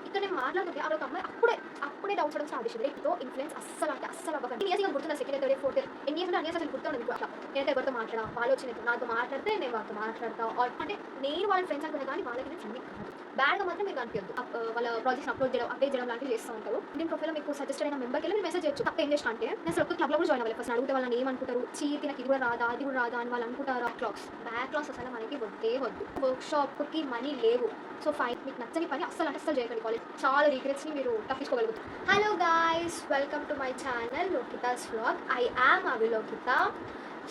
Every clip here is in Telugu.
ఇక్కడ నేను మాట్లాడుతుంటే అక్కడ ఒక అమ్మాయి అప్పుడే డౌట్స్ అవ్వడం స్టార్ట్ చేసింది. లైక్ ఇన్ఫ్లుయెన్స్ అస్సలు అవ్వకండి. ఇయర్స్ ఇక గుర్తున్నా second year, third year, fourth year, ఎన్ని ఇయర్స్ అంటే అసలు గుర్తుండదు మీకు అట్లా. నేనైతే ఎవరితో మాట్లాడా, వాళ్ళు వచ్చి నాతో మాట్లాడితే నేను వాళ్ళతో మాట్లాడతా. అంటే నేను వాళ్ళ ఫ్రెండ్స్ అనుకున్నా కానీ వాళ్ళకి నేను ఫ్రెండ్ కాదు. బ్యాడ్గా మాత్రం మీరు కనిపించద్దు. వాళ్ళ ప్రాజెక్ట్స్ అప్డేట్ చేయడం లాంటివి చేస్తూ ఉంటారు. ఇండియన్ ప్రొఫైల్ మీకు సజెస్ట్ అయిన మెంబర్కి వెళ్ళి మీరు మెసేజ్ చేయొచ్చు. తప్ప ఏం చేసిన అంటే నేను అసలు ఒక క్లబ్లో కూడా జాయిన్ అవ్వాలి. ఫస్ట్ అడిగితే వాళ్ళని ఏమనుకుంటారు, చీతి నాకు ఇది కూడా రాదా, అది కూడా రాదా అని వాళ్ళు అనుకుంటారు. బ్యాక్లాగ్స్ అసలు మనకి వద్దే వద్దు. వర్క్షాప్కి మనీ లేవు. సో ఫైన్, మీకు నచ్చని పని అస్సలు చేయకండి. కాలేజ్ చాలా రిగ్రెట్స్ని మీరు తప్పించుకోగలుగుతారు. Hello guys, welcome to my channel Lokitha's vlog. I am Avilokita.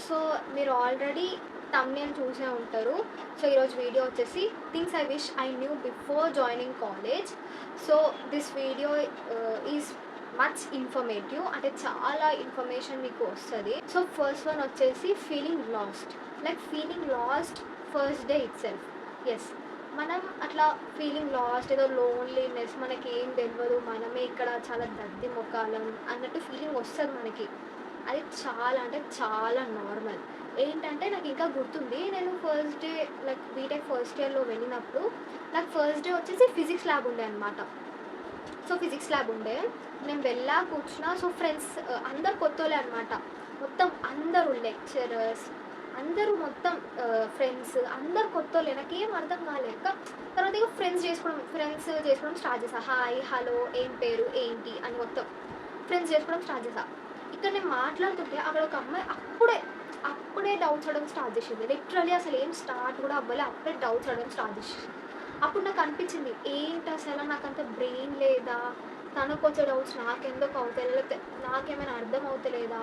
So మీరు ఆల్రెడీ thumbnail చూసే ఉంటారు. సో ఈరోజు వీడియో వచ్చేసి things I wish I knew before joining college. So this video is much informative, అంటే చాలా ఇన్ఫర్మేషన్ మీకు వస్తుంది. సో ఫస్ట్ వన్ వచ్చేసి feeling lost first day itself. Yes, మనం అట్లా ఫీలింగ్ లాస్ట్, ఏదో లోన్లీనెస్, మనకి ఏం తెలియదు, మనమే ఇక్కడ చాలా దద్ది మొక్కాలం అన్నట్టు ఫీలింగ్ వస్తుంది మనకి. అది చాలా అంటే చాలా నార్మల్. ఏంటంటే నాకు ఇంకా గుర్తుంది, నేను first day like BTech first ఇయర్లో వెళ్ళినప్పుడు నాకు ఫస్ట్ డే వచ్చేసి ఫిజిక్స్ ల్యాబ్ ఉండే అనమాట. సో ఫిజిక్స్ ల్యాబ్ ఉండే, నేను వెళ్ళా కూర్చున్నా. సో ఫ్రెండ్స్ అందరు కొత్తోలే అనమాట. మొత్తం అందరూ లెక్చరర్స్ అందరూ మొత్తం ఫ్రెండ్స్ అందరు కొత్తోలే. నాకేం అర్థం కాలేక తర్వాత ఇక ఫ్రెండ్స్ చేసుకోవడం స్టార్ట్ చేసా. హాయ్, హలో, ఏం పేరు, ఏంటి అని మొత్తం ఫ్రెండ్స్ చేసుకోవడం స్టార్ట్ చేసా. ఇక్కడ నేను మాట్లాడుతుంటే అక్కడ ఒక అమ్మాయి అప్పుడే డౌట్స్ అడగడం స్టార్ట్ చేసింది. లిటరలీ అసలు ఏం స్టార్ట్ కూడా అవ్వలే, అప్పుడే డౌట్స్ అడగడం స్టార్ట్ చేసింది. అప్పుడు నాకు అనిపించింది, ఏంటి అసలు నాకంత బ్రెయిన్ లేదా, తనకు వచ్చే డౌట్స్ నాకెందుకు అవుతాయి, లేకపోతే నాకేమైనా అర్థం అవుతలేదా,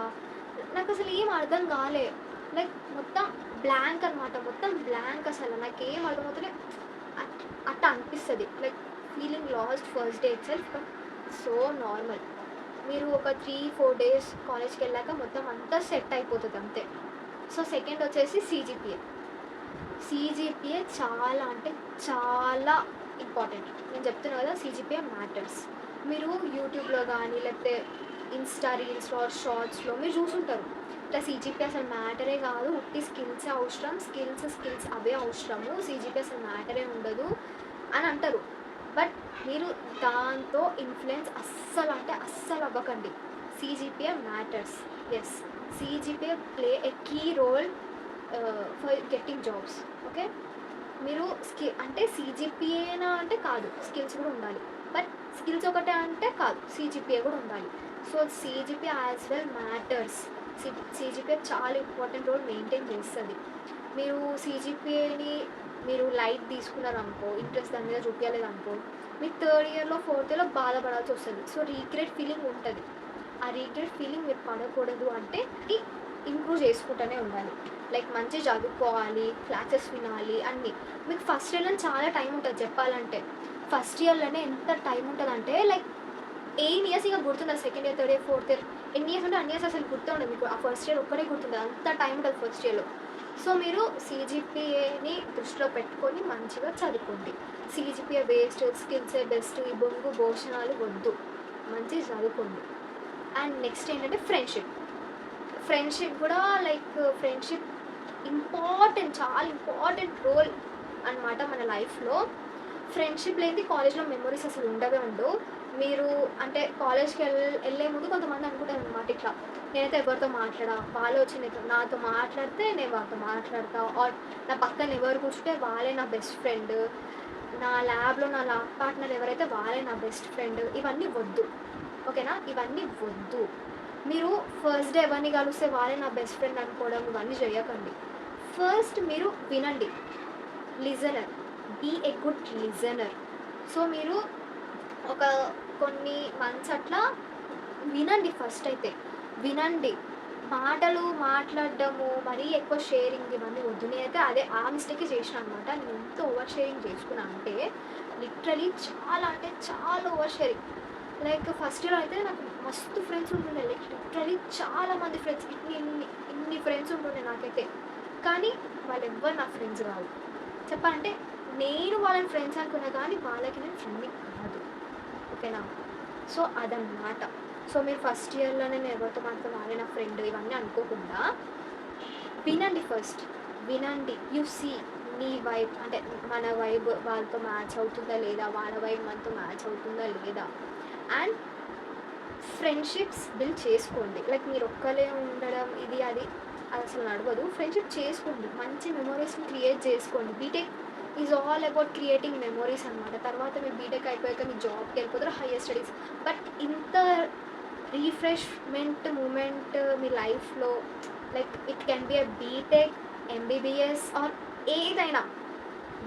నాకు అసలు ఏం అర్థం కాలే. లైక్ మొత్తం బ్లాంక్ అనమాట, మొత్తం బ్లాంక్. అసలు నాకేం అర్థం అవుతలే అట్లా అనిపిస్తుంది. Like feeling lost first day it self, but so normal. మీరు ఒక 3-4 డేస్ కాలేజ్కి వెళ్ళాక మొత్తం అంతా సెట్ అయిపోతుంది అంతే. సో సెకండ్ వచ్చేసి సిజిపిఏ చాలా అంటే చాలా ఇంపార్టెంట్. నేను చెప్తున్నా కదా, సిజిపిఏ మ్యాటర్స్. మీరు యూట్యూబ్లో కానీ లేకపోతే ఇన్స్టా రీల్స్లో షార్ట్స్లో మీరు చూసుంటారు, ఇట్లా సిజిపిఏ అసలు మ్యాటరే కాదు, ఉట్టి స్కిల్సే అవసరం, స్కిల్స్ అవే అవసరము, సిజిపిఏ అసలు మ్యాటరే ఉండదు అని అంటారు. బట్ మీరు దాంతో ఇన్ఫ్లుయెన్స్ అస్సలు అవ్వకండి. CGPA matters. Yes, CGPA play a key role for getting jobs. Okay, మీరు అంటే సిజిపిఏనా అంటే కాదు, స్కిల్స్ కూడా ఉండాలి. బట్ స్కిల్స్ ఒకటే అంటే కాదు, సిజిపిఏ కూడా ఉండాలి. So CGPA as well matters. CGPA చాలా ఇంపార్టెంట్ రోల్ మెయింటైన్ చేస్తుంది. మీరు సిజిపిఏని మీరు లైట్ తీసుకున్నారనుకో, ఇంట్రెస్ట్ దాని మీద చూపించలేదు అనుకో, మీకు థర్డ్ ఇయర్లో ఫోర్త్ ఇయర్లో బాధపడాల్సి వస్తుంది. సో రీగ్రెట్ ఫీలింగ్ ఉంటుంది. ఆ రీగ్రెట్ ఫీలింగ్ మీరు పడకూడదు అంటే ఇంప్రూవ్ చేసుకుంటూనే ఉండాలి. లైక్ మంచి చదువుకోవాలి, క్లాసెస్ వినాలి, అన్నీ. మీకు ఫస్ట్ ఇయర్లో చాలా టైం ఉంటుంది చెప్పాలంటే. ఫస్ట్ ఇయర్లోనే ఎంత టైం ఉంటుంది అంటే లైక్ 8 ఇయర్స్ ఇక గుర్తుంటుంది. Second year, third year, fourth year, ఎన్ని ఇయర్స్ ఉంటే అన్ని ఇయర్స్ అసలు గుర్తుండదు మీకు. ఆ ఫస్ట్ ఇయర్ ఒక్కడే గుర్తుంటుంది, అంత టైం ఉంటుంది ఫస్ట్ ఇయర్లో. సో మీరు సిజిపిఏని దృష్టిలో పెట్టుకొని మంచిగా చదువుకోండి. సిజిపిఏ వేస్ట్, స్కిల్సే బెస్ట్, ఈ బొంగు భోజనాలు వద్దు, మంచిగా చదువుకోండి. అండ్ నెక్స్ట్ ఏంటంటే ఫ్రెండ్షిప్ కూడా లైక్ ఫ్రెండ్షిప్ చాలా ఇంపార్టెంట్ రోల్ అనమాట మన లైఫ్లో. ఫ్రెండ్షిప్ లేని కాలేజ్లో మెమొరీస్ అసలు ఉండవు. మీరు అంటే కాలేజ్కి వెళ్ళే ముందు కొంతమంది అనుకుంటారు అనమాట, ఇట్లా నేనైతే ఎవరితో మాట్లాడా, వాళ్ళు వచ్చి నాతో మాట్లాడితే నేను వాళ్ళతో మాట్లాడతా, ఆర్ నా పక్కన ఎవరు కూర్చుంటే వాళ్ళే నా బెస్ట్ ఫ్రెండ్, నా ల్యాబ్లో నా ల్యాబ్ పార్ట్నర్ ఎవరైతే వాళ్ళే నా బెస్ట్ ఫ్రెండ్. ఇవన్నీ వద్దు, ఓకేనా? ఇవన్నీ వద్దు. మీరు ఫస్ట్ డే ఎవరిని కలిస్తే వాళ్ళే నా బెస్ట్ ఫ్రెండ్ అనుకోవడం, ఇవన్నీ చేయకండి. ఫస్ట్ మీరు వినండి, listener, be a good listener. So మీరు ఒక కొన్ని మంత్స్ అట్లా వినండి. ఫస్ట్ అయితే వినండి, మాటలు మాట్లాడడము, మరీ ఎక్కువ షేరింగ్ ఇవన్నీ వద్దు. నేనైతే ఆ మిస్టేక్ చేసిన అనమాట. నేను ఎంత ఓవర్ షేరింగ్ చేసుకున్నా అంటే లిటరలీ చాలా అంటే చాలా over sharing. Like first year అయితే నాకు మస్తు ఫ్రెండ్స్ ఉంటుండే, లైక్ లిటరలీ చాలామంది ఫ్రెండ్స్, ఇన్ని ఫ్రెండ్స్ ఉంటుండే నాకైతే. కానీ వాళ్ళు ఎవ్వరు నా ఫ్రెండ్స్ కాదు. చెప్పాలంటే నేను వాళ్ళని ఫ్రెండ్స్ అనుకున్నా కానీ వాళ్ళకి నేను ఫ్రెండ్ని కాదు, ఓకేనా? సో అదన్నమాట. సో మీరు ఫస్ట్ ఇయర్లోనే నేను ఎవరితో మాత్రం వాళ్ళే నా ఫ్రెండ్ ఇవన్నీ అనుకోకుండా వినండి. ఫస్ట్ వినండి. యు సీ నీ వైబ్ అంటే మన వైబ్ వాళ్ళతో మ్యాచ్ అవుతుందా లేదా, వాళ్ళ వైబ్ మనతో మ్యాచ్ అవుతుందా లేదా. అండ్ ఫ్రెండ్షిప్స్ బిల్డ్ చేసుకోండి. లైక్ మీరు ఒక్కలే ఉండడం ఇది అది అసలు నడవదు. ఫ్రెండ్షిప్ చేసుకోండి, మంచి మెమొరీస్ని క్రియేట్ చేసుకోండి. BTech is all about creating memories అనమాట. తర్వాత మీరు బీటెక్ అయిపోయాక మీ జాబ్కి వెళ్ళిపోతారు, హైయర్ స్టడీస్. బట్ ఇంత రీఫ్రెష్మెంట్ మూమెంట్ మీ లైఫ్లో, like it can be a BTech, MBBS or ఏదైనా,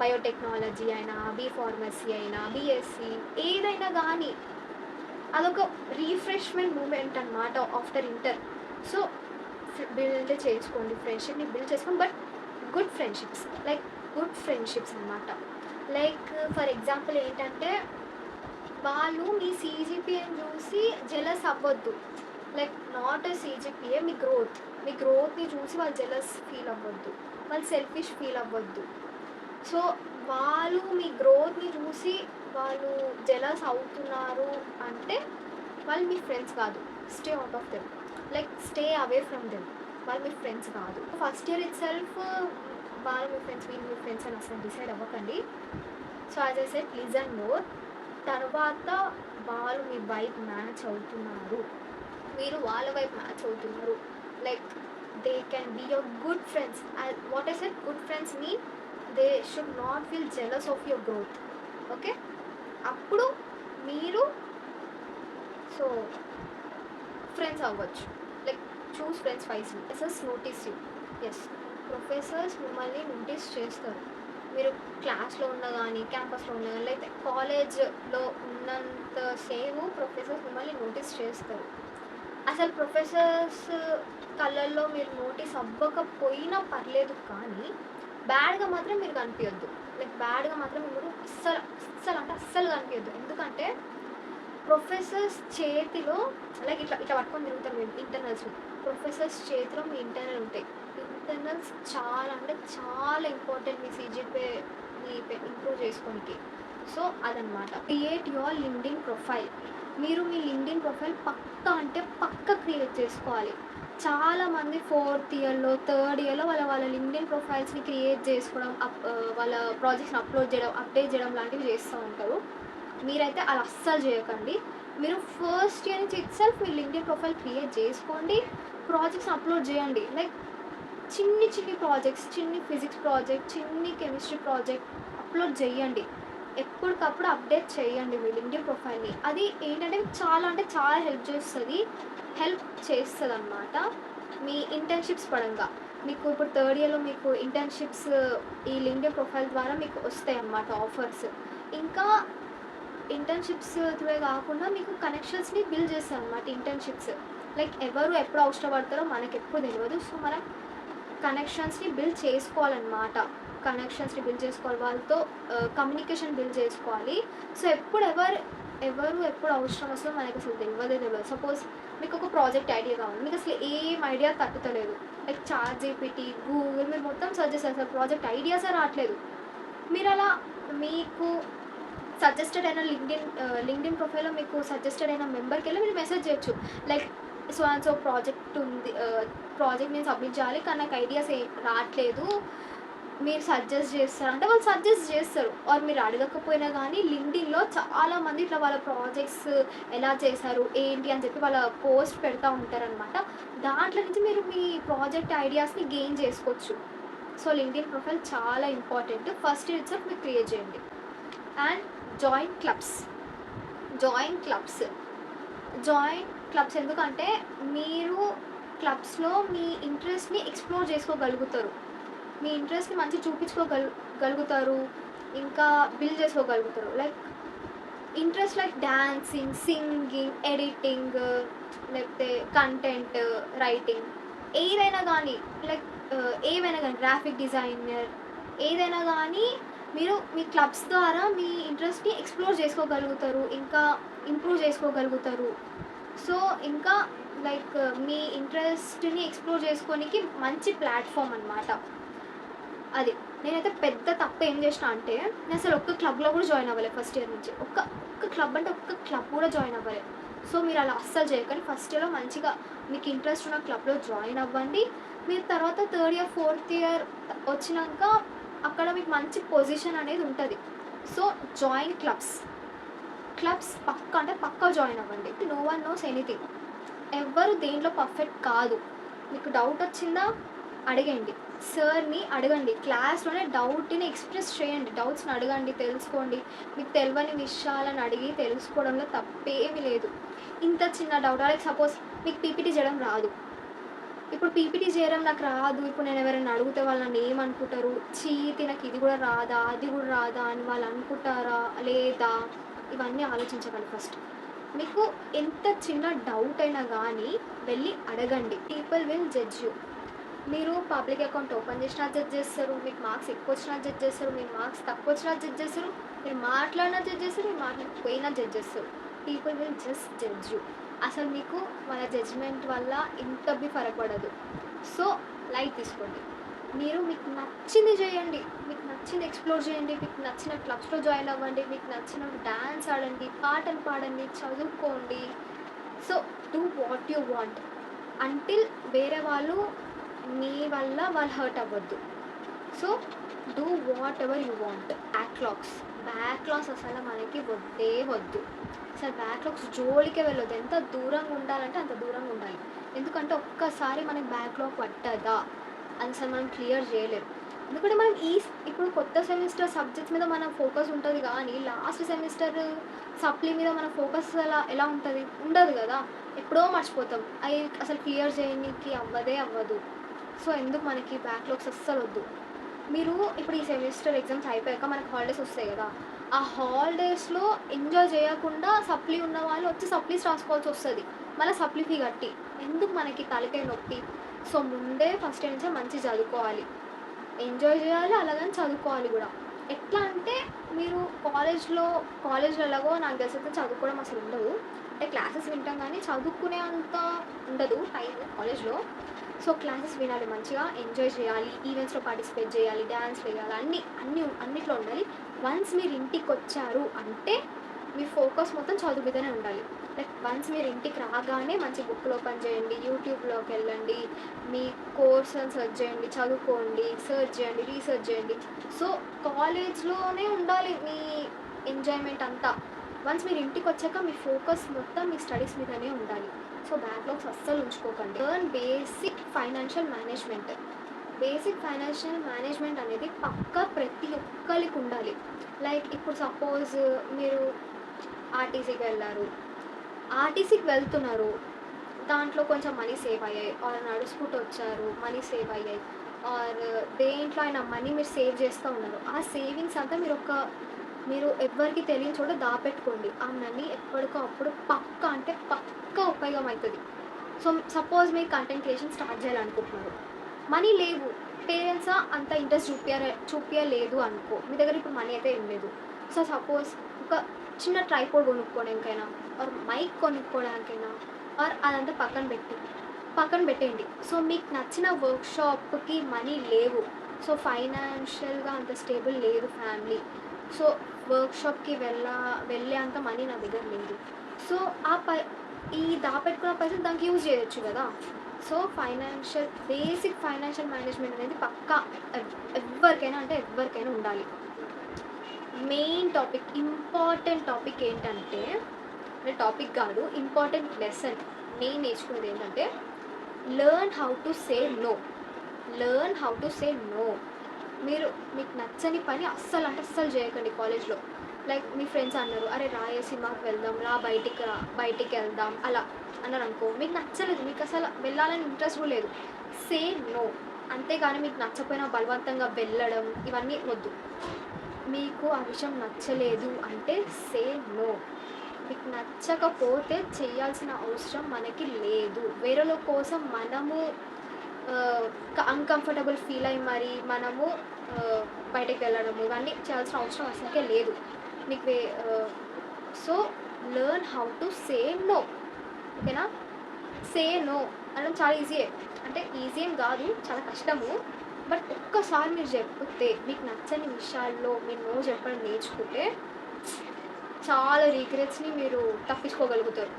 బయోటెక్నాలజీ అయినా, ఫార్మసీ అయినా, బీఎస్సీ, ఏదైనా కానీ అదొక రీఫ్రెష్మెంట్ మూమెంట్ అనమాట ఆఫ్టర్ ఇంటర్. సో బిల్డ్ చేసుకోండి, ఫ్రెండ్షిప్ని బిల్డ్ చేసుకోండి. But good friendships, like good friendships అనమాట. లైక్ ఫర్ ఎగ్జాంపుల్ ఏంటంటే, వాళ్ళు మీ సీజీపీఏని చూసి జెలస్ అవ్వద్దు. లైక్ నాట్ ఎ సీజీపీఏ, మీ గ్రోత్ని చూసి వాళ్ళు జెలస్ ఫీల్ అవ్వద్దు, వాళ్ళు సెల్ఫిష్ ఫీల్ అవ్వద్దు. సో వాళ్ళు మీ గ్రోత్ని చూసి వాళ్ళు జెలస్ అవుతున్నారు అంటే వాళ్ళు మీ ఫ్రెండ్స్ కాదు. Stay out of them, like stay away from them. వాళ్ళు మీ ఫ్రెండ్స్ కాదు. ఫస్ట్ ఇయర్ ఇట్ సెల్ఫ్ వాళ్ళు మీ ఫ్రెండ్స్, వీళ్ళు మీ ఫ్రెండ్స్ అని అసలు డిసైడ్ అవ్వకండి. So as I said, listen more. తర్వాత వాళ్ళు మీ వైపు మ్యాచ్ అవుతున్నారు, మీరు వాళ్ళ వైపు మ్యాచ్ అవుతున్నారు, like they can be your good friends. What I said, good friends mean they should not feel jealous of your growth. Okay, అప్పుడు మీరు సో ఫ్రెండ్స్ అవ్వచ్చు. Like choose friends wisely. Professors notice you. Yes, professors మిమ్మల్ని నోటీస్ చేస్తారు. మీరు క్లాస్లో ఉన్నా కానీ, క్యాంపస్లో ఉన్నా కానీ, లేకపోతే కాలేజ్లో ఉన్నంత సేపు ప్రొఫెసర్స్ మిమ్మల్ని నోటీస్ చేస్తారు. అసలు ప్రొఫెసర్స్ కళ్ళల్లో మీరు నోటీస్ అవ్వకపోయినా పర్లేదు, కానీ బ్యాడ్గా మాత్రం మీరు కనిపించద్దు. లైక్ బ్యాడ్గా మాత్రం మీరు అస్సలు కనిపించద్దు. ఎందుకంటే ప్రొఫెసర్స్ చేతిలో లైక్ ఇట్లా పట్టుకొని తిరుగుతారు మీరు ఇంటర్నల్స్. ప్రొఫెసర్స్ చేతిలో మీ ఇంటర్నల్ ఉంటాయి. ఇంటర్నల్స్ చాలా అంటే చాలా ఇంపార్టెంట్ మీ సీజీపీఏ ఇంప్రూవ్ చేసుకోనికి. సో అదనమాట. Create your LinkedIn profile. మీరు మీ లింక్డ్ఇన్ ప్రొఫైల్ పక్కా క్రియేట్ చేసుకోవాలి. చాలామంది 4th ఇయర్లో, 3rd ఇయర్లో వాళ్ళ లింక్డ్ఇన్ ప్రొఫైల్స్ని క్రియేట్ చేసుకోవడం, వాళ్ళ ప్రాజెక్ట్స్ని అప్డేట్ చేయడం లాంటివి చేస్తూ ఉంటారు. మీరైతే అలా అస్సలు చేయకండి. మీరు ఫస్ట్ ఇయర్ నుంచి ఇట్సెల్ఫ్ మీ లింక్డ్ఇన్ ప్రొఫైల్ క్రియేట్ చేసుకోండి, ప్రాజెక్ట్స్ అప్లోడ్ చేయండి. లైక్ చిన్ని ప్రాజెక్ట్స్, చిన్ని ఫిజిక్స్ ప్రాజెక్ట్, చిన్ని కెమిస్ట్రీ ప్రాజెక్ట్ అప్లోడ్ చేయండి. ఎప్పటికప్పుడు అప్డేట్ చేయండి మీ లింక్డ్ఇన్ ప్రొఫైల్ని. అది ఏంటంటే చాలా హెల్ప్ చేస్తుంది అన్నమాట. మీ ఇంటర్న్షిప్స్ పరంగా మీకు ఇప్పుడు 3rd ఇయర్లో మీకు ఇంటర్న్షిప్స్ ఈ లింక్డ్ఇన్ ప్రొఫైల్ ద్వారా మీకు వస్తాయి అన్నమాట ఆఫర్స్. ఇంకా ఇంటర్న్షిప్స్ త్రూవే కాకుండా మీకు కనెక్షన్స్ని బిల్డ్ చేస్తారు అన్నమాట ఇంటర్న్షిప్స్. లైక్ ఎవరు ఎప్పుడు అవసరపడతారో మనకు ఎప్పుడు తెలియదు. సో మనం కనెక్షన్స్ని బిల్డ్ చేసుకోవాలన్నమాట. వాళ్ళతో కమ్యూనికేషన్ బిల్డ్ చేసుకోవాలి. సో ఎప్పుడు అవసరం వస్తుందో మనకి అసలు తెలియదు. సపోజ్ మీకు ఒక ప్రాజెక్ట్ ఐడియా కావాలి, మీకు అసలు ఏం ఐడియా తట్టుతలేదు. లైక్ చాట్‌జీపీటీ, గూగుల్ మీరు మొత్తం సెర్చ్ చేస్తారు, అసలు ప్రాజెక్ట్ ఐడియాసే రావట్లేదు. మీరు అలా మీకు సజెస్టెడ్ అయిన లింక్డ్ఇన్ ప్రొఫైల్లో మీకు సజెస్టెడ్ అయిన మెంబర్కి వెళ్ళి మీరు మెసేజ్ చేయొచ్చు. Like so and so project ఉంది, ప్రాజెక్ట్ నేను సబ్మిట్ చేయాలి కానీ నాకు ఐడియాస్ రావట్లేదు, మీరు సజెస్ట్ చేస్తారంటే వాళ్ళు సజెస్ట్ చేస్తారు. ఆర్ మీరు అడగకపోయినా కానీ లింక్డ్ఇన్లో చాలామంది ఇట్లా వాళ్ళ ప్రాజెక్ట్స్ ఎలా చేశారు ఏంటి అని చెప్పి వాళ్ళ పోస్ట్ పెడతా ఉంటారనమాట. దాంట్లో నుంచి మీరు మీ ప్రాజెక్ట్ ఐడియాస్ని గెయిన్ చేసుకోవచ్చు. సో లింక్డ్ఇన్ ప్రొఫైల్ చాలా ఇంపార్టెంట్. ఫస్ట్ ఇట్సెల్ఫ్ మీరు క్రియేట్ చేయండి. అండ్ జాయిన్ క్లబ్స్ ఎందుకంటే మీరు క్లబ్స్లో మీ ఇంట్రెస్ట్ని ఎక్స్ప్లోర్ చేసుకోగలుగుతారు, మీ ఇంట్రెస్ట్ని మంచిగా చూపించుకోగలుగుతారు, ఇంకా బిల్డ్ చేసుకోగలుగుతారు. Like interest like dancing, singing, editing, లేకపోతే కంటెంట్ రైటింగ్, ఏదైనా కానీ గ్రాఫిక్ డిజైనర్, ఏదైనా కానీ మీరు మీ క్లబ్స్ ద్వారా మీ ఇంట్రెస్ట్ని ఎక్స్ప్లోర్ చేసుకోగలుగుతారు, ఇంకా ఇంప్రూవ్ చేసుకోగలుగుతారు. సో ఇంకా లైక్ మీ ఇంట్రెస్ట్ని ఎక్స్ప్లోర్ చేసుకోనికి మంచి ప్లాట్ఫామ్ అన్నమాట అది. నేనైతే పెద్ద తప్పు ఏం చేసిన అంటే, నేను అసలు ఒక్క క్లబ్లో కూడా జాయిన్ అవ్వలేదు ఫస్ట్ ఇయర్ నుంచి. ఒక్క క్లబ్ కూడా జాయిన్ అవ్వలేదు. సో మీరు అలా అస్సలు చేయకండి. ఫస్ట్ ఇయర్లో మంచిగా మీకు ఇంట్రెస్ట్ ఉన్న క్లబ్లో జాయిన్ అవ్వండి. మీరు తర్వాత 3rd ఇయర్ 4th ఇయర్ వచ్చినాక అక్కడ మీకు మంచి పొజిషన్ అనేది ఉంటుంది. So join clubs. క్లబ్స్ పక్కా అంటే పక్కా జాయిన్ అవ్వండి. No one knows anything. ఎవ్వరు దేంట్లో పర్ఫెక్ట్ కాదు. మీకు డౌట్ వచ్చిందా అడగండి. సార్‌ని అడగండి. క్లాస్‌లోనే డౌట్‌ని ఎక్స్‌ప్రెస్ చేయండి. డౌట్స్‌ని అడగండి, తెలుసుకోండి. మీకు తెలవని విషయాలను అడిగి తెలుసుకోవడంలో తప్పేమీ లేదు. ఇంత చిన్న డౌట్ లైక్ సపోజ్ మీకు పీపీటీ చేయడం రాదు. ఇప్పుడు పీపీటీ చేయడం నాకు రాదు. ఇప్పుడు నేను ఎవరైనా అడిగితే వాళ్ళు నన్ను ఏమనుకుంటారు? ఛీ! తినకి ఇది కూడా రాదా? అది కూడా రాదా? అని వాళ్ళు అనుకుంటారా? లేదా? ఇవన్నీ ఆలోచించకండి ఫస్ట్. మీకు ఎంత చిన్న డౌట్ అయినా గానీ వెళ్ళి అడగండి. People will judge you. మీరు పబ్లిక్ అకౌంట్ ఓపెన్ చేసినా జడ్జ్ చేస్తారు. మీకు మార్క్స్ ఎక్కువ వచ్చినా జడ్జ్ చేస్తారు. మీకు మార్క్స్ తక్కువ వచ్చినా జడ్జ్ చేస్తారు. మీరు మాట్లాడినా జడ్జ్ చేస్తారు. మీరు మాట్లాడకపోయినా జడ్జ్ చేస్తారు. People will just judge you. అసలు మీకు వాళ్ళ జడ్జ్మెంట్ వల్ల ఇంత బి ఫరక్ పడదు. సో లైట్ తీసుకోండి. మీరు మీకు నచ్చింది చేయండి. మీకు నచ్చింది ఎక్స్‌ప్లోర్ చేయండి. మీకు నచ్చిన క్లబ్స్‌లో జాయిన్ అవ్వండి. మీకు నచ్చిన డాన్స్ ఆడండి, పాటలు పాడండి, చదువుకోండి. So do what you want. Until వేరే వాళ్ళు మీ వల్ల వాళ్ళు హర్ట్ అవ్వద్దు. So do what ever you want. Backlogs అసలు మనకి వద్దే వద్దు. అసలు బ్యాక్‌లాగ్స్ జోలికే వెళ్ళొద్దు. ఎంత దూరంగా ఉండాలంటే అంత దూరంగా ఉండాలి. ఎందుకంటే ఒక్కసారి మనకి బ్యాక్‌లాగ్ పడ్డదా అది అసలు మనం క్లియర్ చేయలేం. ఎందుకంటే మనం ఇప్పుడు కొత్త సెమిస్టర్ సబ్జెక్ట్స్ మీద మన ఫోకస్ ఉంటుంది కానీ లాస్ట్ సెమిస్టర్ సప్లీ మీద మన ఫోకస్ ఎలా ఉంటుంది? ఉండదు కదా. ఎప్పుడో మర్చిపోతాం. అవి అసలు క్లియర్ చేయనీకి అవ్వదు. సో ఎందుకు మనకి బ్యాక్‌లాగ్స్ అస్సలు వద్దు. మీరు ఇప్పుడు ఈ సెమిస్టర్ ఎగ్జామ్స్ అయిపోయాక మనకు హాలిడేస్ వస్తాయి కదా. ఆ హాలిడేస్‌లో ఎంజాయ్ చేయకుండా సప్లీ ఉన్న వాళ్ళు వచ్చి సప్లీస్ రాసుకోవాల్సి వస్తుంది. మళ్ళీ సప్లీ ఫీ కట్టి. ఎందుకు మనకి తలకాయ నొప్పి. సో ముందే ఫస్ట్ ఇయర్ నుంచే మంచిగా చదువుకోవాలి. ఎంజాయ్ చేయాలి, అలాగని చదువుకోవాలి కూడా. ఎట్లా అంటే మీరు కాలేజ్‌లో ఎలాగో నాకు తెలిసైతే చదువుకోవడం అసలు ఉండదు. అంటే క్లాసెస్ వింటాం కానీ చదువుకునే అంత ఉండదు టైం కాలేజ్‌లో. సో క్లాసెస్ వినాలి, మంచిగా ఎంజాయ్ చేయాలి, ఈవెంట్స్‌లో పార్టిసిపేట్ చేయాలి, డాన్స్ వేయాలి, అన్నిట్లో ఉండాలి. వన్స్ మీరు ఇంటికొచ్చారు అంటే మీ ఫోకస్ మొత్తం చదువు మీదనే ఉండాలి. లైక్ వన్స్ మీరు ఇంటికి రాగానే మంచి బుక్‌లు ఓపెన్ చేయండి, యూట్యూబ్‌లోకి వెళ్ళండి, మీ కోర్స్ అని సెర్చ్ చేయండి, చదువుకోండి, సెర్చ్ చేయండి, రీసెర్చ్ చేయండి. సో కాలేజ్‌లోనే ఉండాలి మీ ఎంజాయ్‌మెంట్ అంతా. వన్స్ మీరు ఇంటికొచ్చాక మీ ఫోకస్ మొత్తం మీ స్టడీస్ మీదనే ఉండాలి. సో బ్యాక్‌లాగ్స్ అస్సలు ఉంచుకోకండి. లెర్న్ బేసిక్ ఫైనాన్షియల్ మేనేజ్మెంట్ అనేది పక్కా ప్రతి ఒక్కరికి ఉండాలి. లైక్ ఇప్పుడు సపోజ్ మీరు ఆర్టీసీకి వెళ్తున్నారు. దాంట్లో కొంచెం మనీ సేవ్ అయ్యాయి. ఆర్ నడుచుకుంటూ వచ్చారు, మనీ సేవ్ అయ్యాయి. ఆర్ దేంట్లో అయినా మనీ మీరు సేవ్ చేస్తూ ఉన్నారు. ఆ సేవింగ్స్ అంతా మీరు ఎవ్వరికీ తెలియని చోట దాపెట్టుకోండి. ఆ మనీ ఎప్పటికో అప్పుడు పక్కా ఉపయోగం అవుతుంది. సో సపోజ్ మీరు కంటెంట్ క్రియేషన్ స్టార్ట్ చేయాలనుకుంటున్నారు. మనీ లేవు. పేరెంట్స్ అంత ఇంట్రెస్ట్ చూపియలేదు అనుకో. మీ దగ్గర ఇప్పుడు మనీ అయితే ఏం లేదు. సో సపోజ్ ఒక చిన్న ట్రైపోడ్ కొనుక్కోవడానికైనా ఆర్ మైక్ కొనుక్కోవడానికైనా ఆర్ అదంతా పక్కన పెట్టేయండి. సో మీకు నచ్చిన వర్క్షాప్‌కి మనీ లేవు. సో ఫైనాన్షియల్‌గా అంత స్టేబుల్ లేదు ఫ్యామిలీ. సో వర్క్షాప్‌కి వెళ్ళే అంత మనీ నా దగ్గర లేదు. సో ఈ దాపెట్టుకున్న పైసలు దానికి యూజ్ చేయొచ్చు కదా. సో బేసిక్ ఫైనాన్షియల్ మేనేజ్మెంట్ అనేది పక్కా ఎవ్వరికైనా ఉండాలి. మెయిన్ ఇంపార్టెంట్ టాపిక్ ఏంటంటే, టాపిక్ కాదు, ఇంపార్టెంట్ లెసన్ నేను నేర్చుకున్నది ఏంటంటే learn how to say no. మీకు నచ్చని పని అస్సలు చేయకండి కాలేజ్‌లో. లైక్ మీ ఫ్రెండ్స్ అన్నారు, అరే రాయే సినిమాకి వెళ్దాం, బయటికి వెళ్దాం అలా అన్నారు అనుకో. మీకు నచ్చలేదు, మీకు అసలు వెళ్ళాలని ఇంట్రెస్ట్ కూడా లేదు. Say no. అంతేగాని మీకు నచ్చకపోయినా బలవంతంగా వెళ్ళడం ఇవన్నీ వద్దు. మీకు ఆ విషయం నచ్చలేదు అంటే సే నో. మీకు నచ్చకపోతే చేయాల్సిన అవసరం మనకి లేదు. వేరేల కోసం మనము అన్‌కంఫర్టబుల్ ఫీల్ అయ్యి మరి మనము బయటకి వెళ్ళడము ఇవన్నీ చేయాల్సిన అవసరం అసలుకే లేదు. So learn how to say no. ఓకేనా. సే నో అనడం చాలా ఈజీయే. అంటే ఈజీ ఏం కాదు, చాలా కష్టము. బట్ ఒక్కసారి మీరు చెప్తే మీకు నచ్చని విషయాల్లో మీరు నో చెప్పడం నేర్చుకుంటే చాలా రిగ్రెట్స్‌ని మీరు తప్పించుకోగలుగుతారు.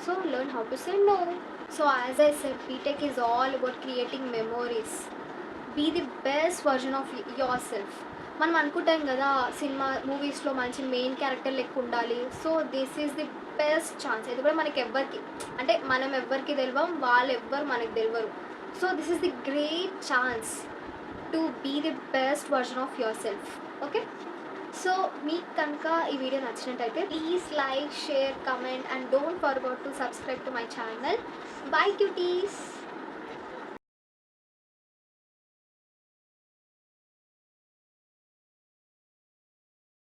So learn how to say no. So as I said, BTech is all about creating memories. Be the best version of yourself. మనం అనుకుంటాం కదా మూవీస్లో మంచి మెయిన్ క్యారెక్టర్ లెక్క ఉండాలి. So this is the best chance. ఇది కూడా మనకి ఎవ్వరికి, అంటే మనం ఎవ్వరికి తెలియం, వాళ్ళు ఎవ్వరు మనకి తెలియరు. So this is the great chance to be the best version of yourself. Okay, so మీకు కనుక ఈ వీడియో నచ్చినట్టయితే please like, share, comment and don't forget to subscribe to my channel. Bye cuties.